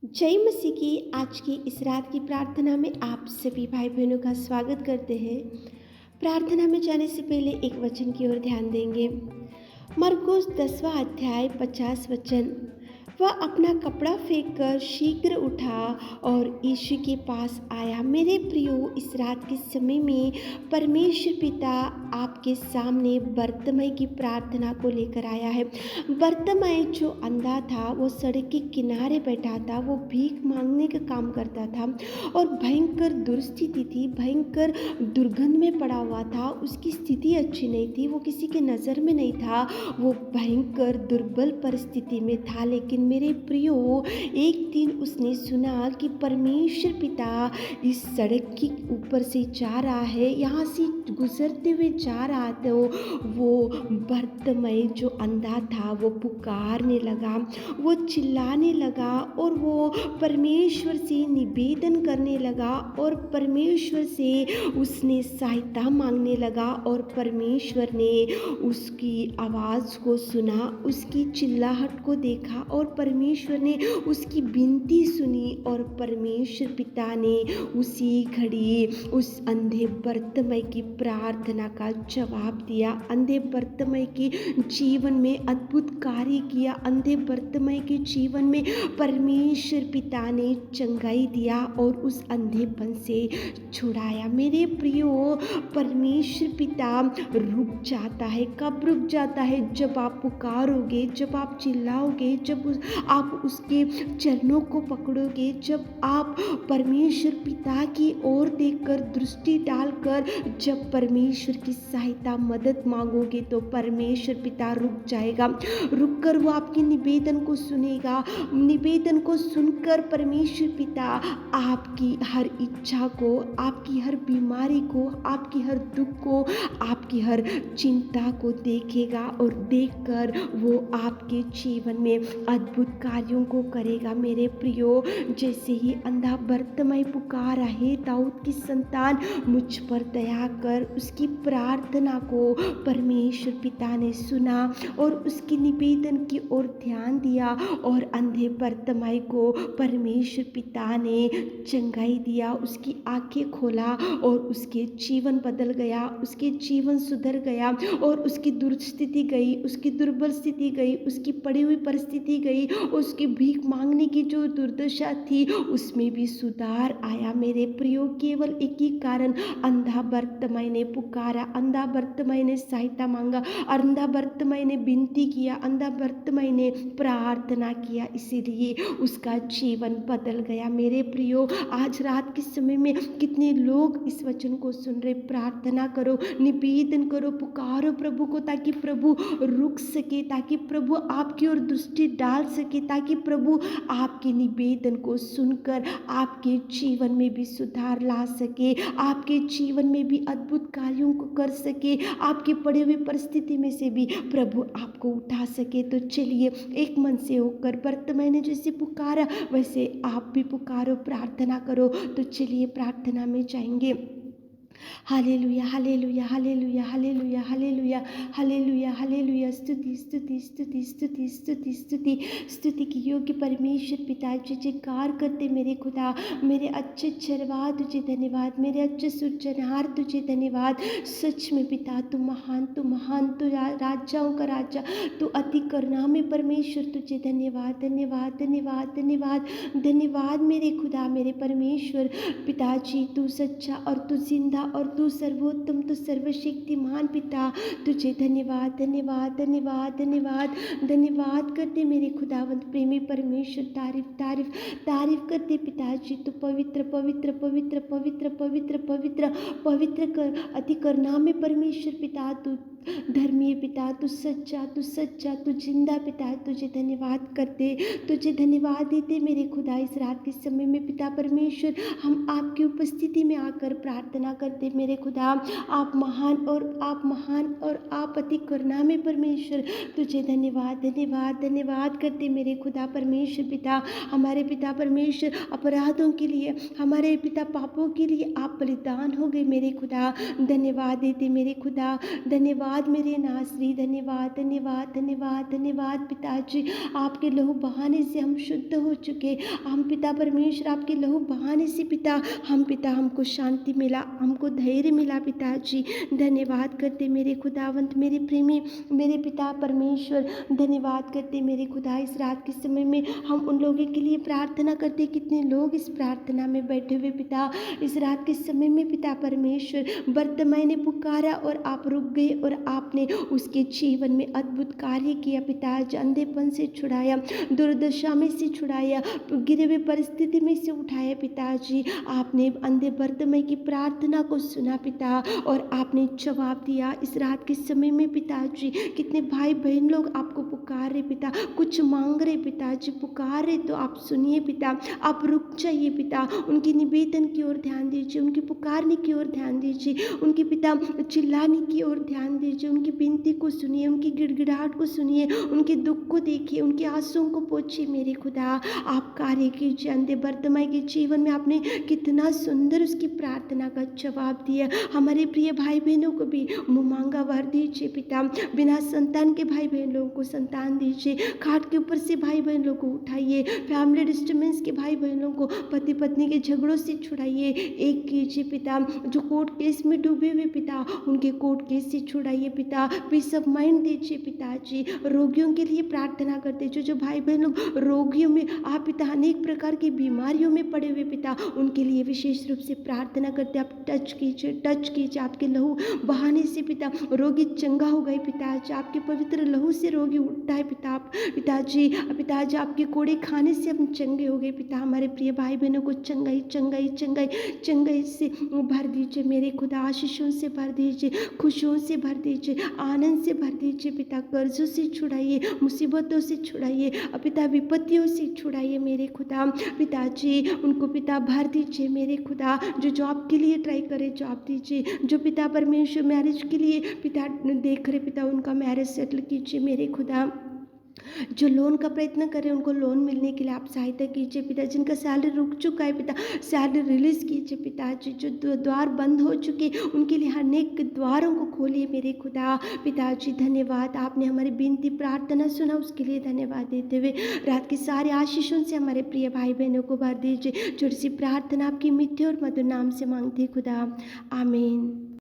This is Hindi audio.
जय मसीह की आज की इस रात की प्रार्थना में आप सभी भाई बहनों का स्वागत करते हैं। प्रार्थना में जाने से पहले एक वचन की ओर ध्यान देंगे। मरकुस 10वां अध्याय 50 वचन। वह अपना कपड़ा फेंककर शीघ्र उठा और यीशु के पास आया। मेरे प्रियो, इस रात के समय में परमेश्वर पिता आपके सामने बर्तिमई की प्रार्थना को लेकर आया है। बर्तिमई जो अंधा था, वो सड़क के किनारे बैठा था, वो भीख मांगने का काम करता था और भयंकर दुर्स्थिति थी, भयंकर दुर्गंध में पड़ा हुआ था। उसकी स्थिति अच्छी नहीं थी, वो किसी के नज़र में नहीं था, वो भयंकर दुर्बल परिस्थिति में था। लेकिन मेरे प्रियो, एक दिन उसने सुना कि परमेश्वर पिता इस सड़क के ऊपर से जा रहा है, यहाँ से गुजरते हुए जा रहा था। वो बर्तिमई जो अंधा था वो पुकारने लगा, वो चिल्लाने लगा और वो परमेश्वर से निवेदन करने लगा और परमेश्वर से उसने सहायता मांगने लगा और परमेश्वर ने उसकी आवाज़ को सुना, उसकी चिल्लाहट को देखा और परमेश्वर ने उसकी विनती सुनी और परमेश्वर पिता ने उसी घड़ी उस अंधे बर्तिमई की प्रार्थना का जवाब दिया। अंधे बर्तिमई के जीवन में अद्भुत कार्य किया। अंधे बर्तिमई के जीवन में परमेश्वर पिता ने चंगाई दिया और उस अंधेपन से छुड़ाया। मेरे प्रियो, परमेश्वर पिता रुक जाता है। कब रुक जाता है? जब आप पुकारोगे, जब आप चिल्लाओगे, जब आप उसके चरणों को पकड़ोगे, जब आप परमेश्वर पिता की ओर देखकर दृष्टि डालकर जब परमेश्वर की सहायता मदद मांगोगे तो परमेश्वर पिता रुक जाएगा। रुक कर वो आपके निवेदन को सुनेगा। निवेदन को सुनकर परमेश्वर पिता आपकी हर इच्छा को, आपकी हर बीमारी को, आपकी हर दुख को, आपकी हर चिंता को देखेगा और देखकर वो आपके जीवन में अद्भुत कार्यों को करेगा। मेरे प्रियो, जैसे ही अंधा बर्तिमई पुकारा, हे दाऊद की संतान मुझ पर दया कर, उसकी प्रार्थना को परमेश्वर पिता ने सुना और उसके निवेदन की ओर ध्यान दिया और अंधे बर्तिमई को परमेश्वर पिता ने चंगाई दिया, उसकी आंखें खोला और उसके जीवन बदल गया, उसके जीवन सुधर गया और उसकी दुर्स्थिति गई, उसकी दुर्बल स्थिति गई, उसकी पड़ी हुई परिस्थिति गई, उसकी भीख मांगने की जो दुर्दशा थी उसमें भी सुधार आया। मेरे प्रियो, केवल एक ही कारण, अंधा बर्तिमई ने पुकारा, अंधा बर्तिमई ने सहायता मांगा, अंधा बर्तिमई ने विनती किया, अंधा बर्तिमई ने प्रार्थना किया, इसीलिए उसका जीवन बदल गया। मेरे प्रियो, आज रात के समय में कितने लोग इस वचन को सुन रहे, प्रार्थना करो, निवेदन करो, पुकारो प्रभु को ताकि प्रभु रुक सके, ताकि प्रभु आपकी ओर दृष्टि डाल सके, ताकि प्रभु आपके निवेदन को सुनकर आपके जीवन में भी सुधार ला सके, आपके जीवन में भी अद्भुत कार्यों को कर सके, आपके पड़े हुए परिस्थिति में से भी प्रभु आपको उठा सके। तो चलिए एक मन से होकर बर्तिमई ने जैसे पुकारा वैसे आप भी पुकारो, प्रार्थना करो। तो चलिए प्रार्थना में जाएंगे। Hallelujah, hallelujah, hallelujah, hallelujah, hallelujah, hallelujah, hallelujah. स्तुति, स्तुति, स्तुति, स्तुति, स्तुति, स्तुति, स्तुति की योग्य परमेश्वर पिता, जयकार करते मेरे खुदा, मेरे अच्छे चरवा तुझे धन्यवाद, मेरे अच्छे सृजनहार तुझे धन्यवाद। सच में पिता तू महान, तू महान, तू राजाओं का राजा, तू अति करुणामय परमेश्वर, तुझे धन्यवाद, धन्यवाद, धन्यवाद, धन्यवाद, धन्यवाद मेरे खुदा, मेरे परमेश्वर पिताजी। तू सच्चा और तू जिंदा और तू सर्वोत्तम, तू सर्वशक्तिमान पिता, तुझे धन्यवाद, धन्यवाद, धन्यवाद, धन्यवाद, धन्यवाद करते मेरे खुदावंत प्रेमी परमेश्वर। तारीफ, तारीफ, तारीफ करते पिताजी। तू पवित्र, पवित्र, पवित्र, पवित्र, पवित्र, पवित्र, पवित्र कर अति करुणामय परमेश्वर पिता, तू धर्मीय पिता, तू सच्चा, तू सच्चा, तू जिंदा पिता, तुझे धन्यवाद करते, तुझे धन्यवाद देते मेरे खुदा। इस रात के समय में पिता परमेश्वर, हम आपकी उपस्थिति में आकर प्रार्थना करते मेरे खुदा। आप महान और आप महान और आप अति करुणामय परमेश्वर, तुझे धन्यवाद, धन्यवाद, धन्यवाद करते मेरे खुदा परमेश्वर पिता। हमारे पिता परमेश्वर अपराधों के लिए, हमारे पिता पापों के लिए आप बलिदान हो गए मेरे खुदा। धन्यवाद देते मेरे खुदा, धन्यवाद धन्यवाद मेरे नासरी, धन्यवाद धन्यवाद धन्यवाद धन्यवाद पिताजी। आपके लहू बहाने से हम शुद्ध हो चुके। हम पिता परमेश्वर आपके लहू बहाने से पिता हमको शांति मिला, हमको धैर्य मिला पिताजी। धन्यवाद करते मेरे खुदावंत, मेरे प्रेमी, मेरे पिता परमेश्वर। धन्यवाद करते मेरे खुदा। इस रात के समय में हम उन लोगों के लिए प्रार्थना करते, कितने लोग इस प्रार्थना में बैठे हुए पिता। इस रात के समय में पिता परमेश्वर, बर्तिमाई ने पुकारा और आप रुक गए और आपने उसके जीवन में अद्भुत कार्य किया पिता। अंधेपन से छुड़ाया, दुर्दशा में से छुड़ाया, गिरे हुए परिस्थिति में से उठाया पिताजी। आपने अंधे बर्तिमाई की प्रार्थना को सुना पिता और आपने जवाब दिया। इस रात के समय में पिताजी कितने भाई बहन लोग आपको पुकार रहे पिता, कुछ मांग रहे पिताजी, पुकार रहे तो आप सुनिए पिता, आप रुक जाइए पिता। उनकी निवेदन की ओर ध्यान दीजिए, उनकी पुकारने की ओर ध्यान दीजिए, उनके पिता चिल्लाने की ओर ध्यान दीजिए, उनकी विनती को सुनिए, उनकी गिड़गिड़ाहट को सुनिए, उनके दुख को देखिए, उनके आंसुओं को पोंछिए मेरे खुदा। आप कार्य कीजिए। अंधे बर्तिमाई के जीवन में आपने कितना सुंदर उसकी प्रार्थना का जवाब दिया। हमारे प्रिय भाई बहनों को भी मुँह मांगा भर दीजिए पिता। बिना संतान के भाई बहन लोगों को संतान दीजिए। खाट के ऊपर से भाई बहन लोगों को उठाइए। फैमिली डिस्टर्बेंस के भाई बहनों को, पति पत्नी के झगड़ों से छुड़ाइए, एक कीजिए पिता। जो कोर्ट केस में डूबे हुए पिता, उनके कोर्ट केस से छुड़ाइए पिता। पीस ऑफ माइंड दीजिए पिताजी। रोगियों के लिए प्रार्थना करते, जो भाई बहन लोग रोगियों में आप पिता अनेक प्रकार की बीमारियों में पड़े हुए पिता, उनके लिए विशेष रूप से प्रार्थना करते। आप टच कीजिए आपके लहू बहाने से पिता। रोगी चंगा हो गए पिताजी, आपके पवित्र लहू से रोगी उठता है पिताजी। आपके कोड़े खाने से हम चंगे हो गए पिता। हमारे प्रिय भाई बहनों को चंगाई चंगाई चंगाई चंगाई से भर दीजिए मेरे खुदा। आशीषों से भर दीजिए, खुशियों से भर दीजिए, आनंद से भर दीजिए पिता। कर्जों से छुड़ाइए, मुसीबतों से छुड़ाइए पिता, विपत्तियों से छुड़ाइए मेरे खुदा। पिताजी उनको पिता भर दीजिए मेरे खुदा। जो जॉब के लिए ट्राई करे जॉब दीजिए, जो पिता परमेश्वर मैरिज के लिए पिता देख रहे पिता, उनका मैरिज सेटल कीजिए मेरे खुदा। जो लोन का प्रयत्न करें उनको लोन मिलने के लिए आप सहायता कीजिए पिता। जिनका सैलरी रुक चुका है पिता, सैलरी रिलीज कीजिए पिताजी। जो द्वार बंद हो चुके उनके लिए अनेक द्वारों को खोलिए मेरे खुदा। पिताजी धन्यवाद, आपने हमारी विनती प्रार्थना सुना, उसके लिए धन्यवाद देते हुए रात के सारे आशीषों से हमारे प्रिय भाई बहनों को भर दीजिए। छोटी सी प्रार्थना आपकी मीठे और मधुर नाम से मांगते खुदा, आमीन।